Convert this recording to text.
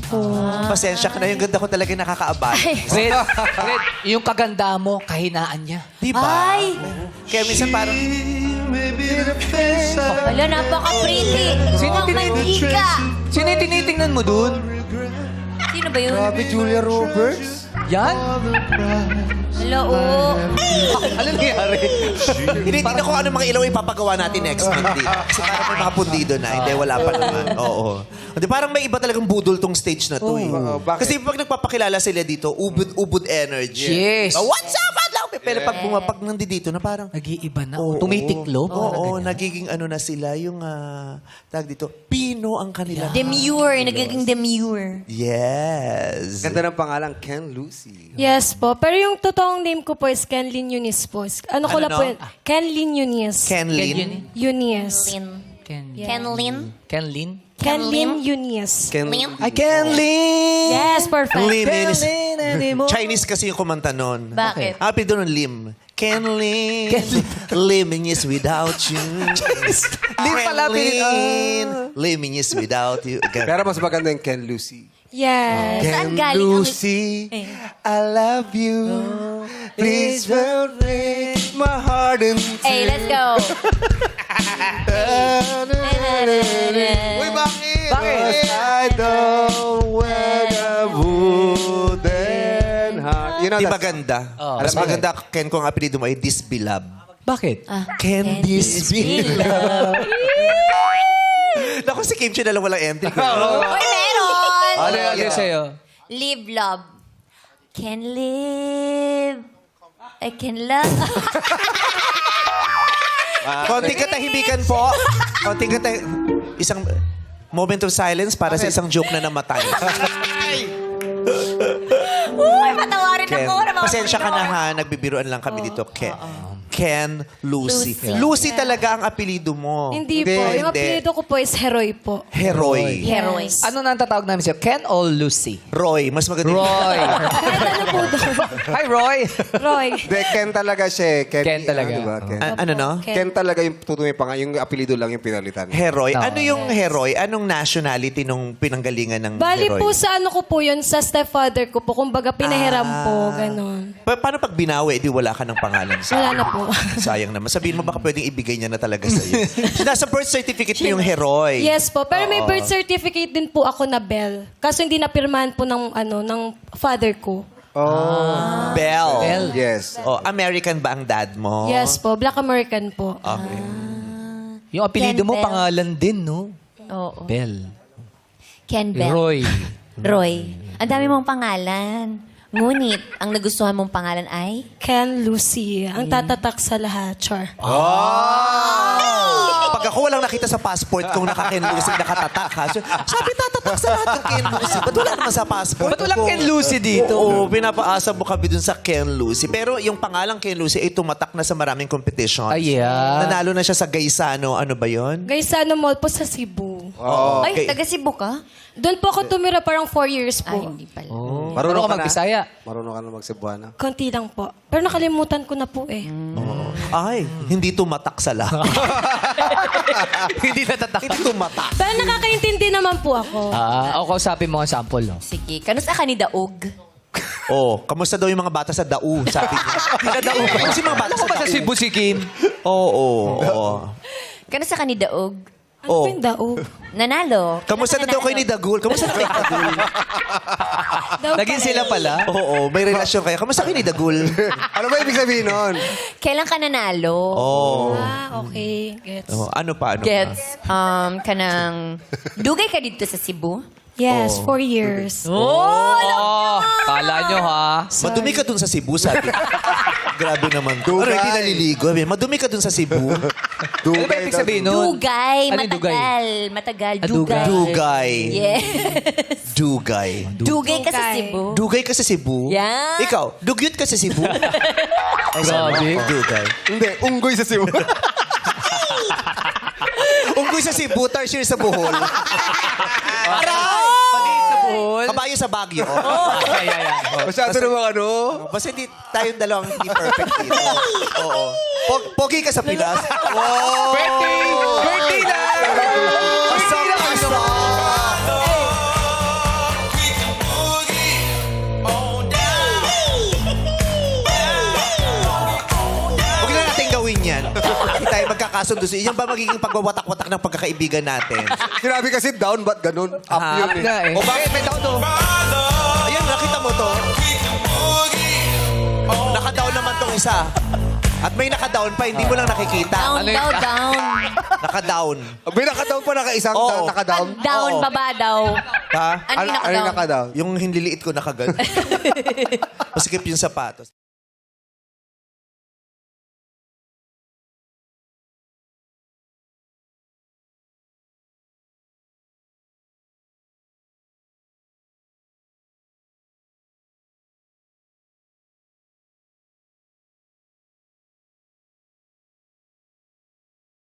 po. Pasensya ka na, yung ganda ko talaga nakakaabala. Red, yung kaganda mo, kahinaan niya. Di ba? Ay! Kaya minsan parang, Wala, napaka-pretty. Sino Mukhang tinitingnan? mantika. Sino yung tinitingnan mo dun? Sino ba yun? Grabe, Julia Roberts. Yan? Hello, oo. Ano nangyari? tinitignan ko ano mga ilaw ipapagawa natin next month. Kasi parang may mga pundido na. Hindi, wala pa naman. Oo. Di, parang may iba talagang budol tong stage na to. Bakit? Kasi pag nagpapakilala sila dito, ubod energy. Yes. What's up? Pero pag nandito na parang, Nag-iiba na. Oo. Tumitiklo. Oo, nagiging ano na sila, yung, tag dito, Pino ang kanila. Demure, nagiging demure. Yes. Ganda ng pangalan, Ken Lucy. Yes po. Pero yung totoong name ko po is Kenlyn Eunice po. Ano ko Ano, lang po no? yun? Kenlyn Eunice. Kenlyn. Eunice. Lin. Ken. Kenlin. Kenlin? Kenlyn Eunice. Lim. I can Lim. Yes, perfect. Lim is, Chinese kasi yung kumanta nun. Bakit? Ah, pero doon Lim. Can Lim. Living is without you. Lim pala, Living is without you. Pero mas maganda yung Ken Lucy. Yes. Saan galing ang... Lucy, I love you. Please don't break my heart and Hey, let's go. Uy, bakit? Bakit? I don't wear a wooden heart. You know, Di that's- maganda. Oh. Mas Alam mo, maganda, Ken, kung ang apelido mo ay Disbilab. Bakit? Can this be love? Naku, si Kim Chiu na lang walang entry. Uy, meron! Ano yung sa'yo? Live, love. Can live. I can love. Konting katahimikan po. Konting isang moment of silence para sa isang joke na namatay. Uy, patawarin Ken, ako. pasensya ka na ha. Nagbibiruan lang kami dito. Ken Lucy. Lucy talaga ang apelido mo. Hindi po. Yung apelido ko po is Heroy po. Heroy. Heroes. Ano na ang tatawag namin sa'yo? Ken o Lucy? Roy. Mas maganda. Roy. Kahit ano po doon. Hi, Roy. Roy. De, Ken talaga siya. Ken talaga. Diba? Ken. Ano no? Ken talaga yung tutunay pa nga. Yung apelido lang yung pinalitan. Heroy. No. Ano yung Heroy? Anong nationality nung pinanggalingan ng Bali Heroy? po sa ano ko po yun, sa stepfather ko po. Kumbaga pinahiram po, ganon. Paano pag binawi, di wala ka ng pangalan sa Wala na po. Sayang naman. Sabihin mo baka pwedeng ibigay niya na talaga sa'yo. Nasa birth certificate mo yung Heroy. Yes po. Pero may birth certificate din po ako na Bell. Kaso hindi napirmahan po ng, ng father ko. Oh. Bell. Bell. Yes. Oh, American ba ang dad mo? Yes po. Black American po. Okay. Yung apelido Ken mo, Bell. pangalan din, no? Oo. Bell. Ken Bell. Roy. Roy. Ang dami mong pangalan. Ngunit, ang nagustuhan mong pangalan ay? Ken Lucy. Ang tatatak sa lahat. Char. Pag ako walang nakita sa passport kung naka-Ken Lucy, nakatatak ha. So, sabi tatatak sa lahat ng Ken Lucy. Ba't wala naman sa passport? Ba't walang Ken Lucy dito? Oo, pinapaasa mo kami dun sa Ken Lucy. Pero yung pangalang Ken Lucy ay tumatak na sa maraming competition. Ayan. Nanalo na siya sa Gaisano. Ano ba yon? Guys, sa ano mall po sa Cebu. Oh. Ay, okay. taga Cebu ka? Doon po ako tumira parang 4 years Ay, po. hindi pala. Marunong ka na? mag-Bisaya. Marunong ka na mag-Cebuana? Konti lang po. Pero nakalimutan ko na po eh. Ay, hindi tumatak sa lahat. Hindi natatak. Hindi tumatak. Pero nakakaintindi naman po ako. Ako kausapin mo ang sample, no? Sige. Kanusta ka ni Daog? Oh, kamusta daw yung mga bata sa Dau? Sabi niya. Taga-Dau pa. Kasi mga bata Ano sa ba sa Dau. Cebu si Kim? Oo. Kanusta ka ni Daog? Ano Oh. po yung daog? Nanalo. Kamusta na daw kayo ni Dagul? Kamusta na kayo ni Dagul? Naging sila pala? Oo, may relasyon kayo. Kamusta kayo ni Dagul? Ano ba ibig sabihin nun? Kailan ka nanalo? Oo. Ah, okay. Gets. Oh, ano pa? Gets. Kanang... Dugay ka dito sa Cebu? Yes, 4 years. Oh! Kala nyo, ha? Madumi ka dun sa Cebu, sabi. Grabe naman. Dugay. Ano, hindi naliligo. Madumi ka dun sa Cebu. Ano ba ibig sabihin nun? Dugay. Ano yung dugay? Matagal. Ah, dugay. Dugay. Yes. Dugay. Dugay ka sa Dugay. Cebu? Dugay ka sa Cebu? Yeah. Ikaw, dugyot ka sa Cebu? Ay, Grabe. Dugay. Hindi, unggoy sa Cebu. Unggoy sa Cebu, tarsier sa Bohol. Aray! Pag-iit sa buhol. Kabayo sa Baguio. Masyado naman ano. Basta hindi tayong dalawang hindi perfect dito. Oo. Pogi ka sa Pinas. Wow! Birthday! Birthday na! Birthday na! magkakasundo. Yan ba magiging pagwawatak-watak ng pagkakaibigan natin? Sinabi kasi down, ba't ganun? Up Ah, yun Up nga eh. O bakit may down to? Ayun, nakita mo to? Naka-down naman tong isa. At may naka-down pa, hindi mo lang nakikita. Down, Ano yun? down. Naka-down. May naka-down pa, naka-isang Oo. naka-down. Down, Oo. baba daw. Ha? Ano yung Ano yung naka-down? naka-down? Yung hinliliit ko nakagan. Masikip yung sapatos.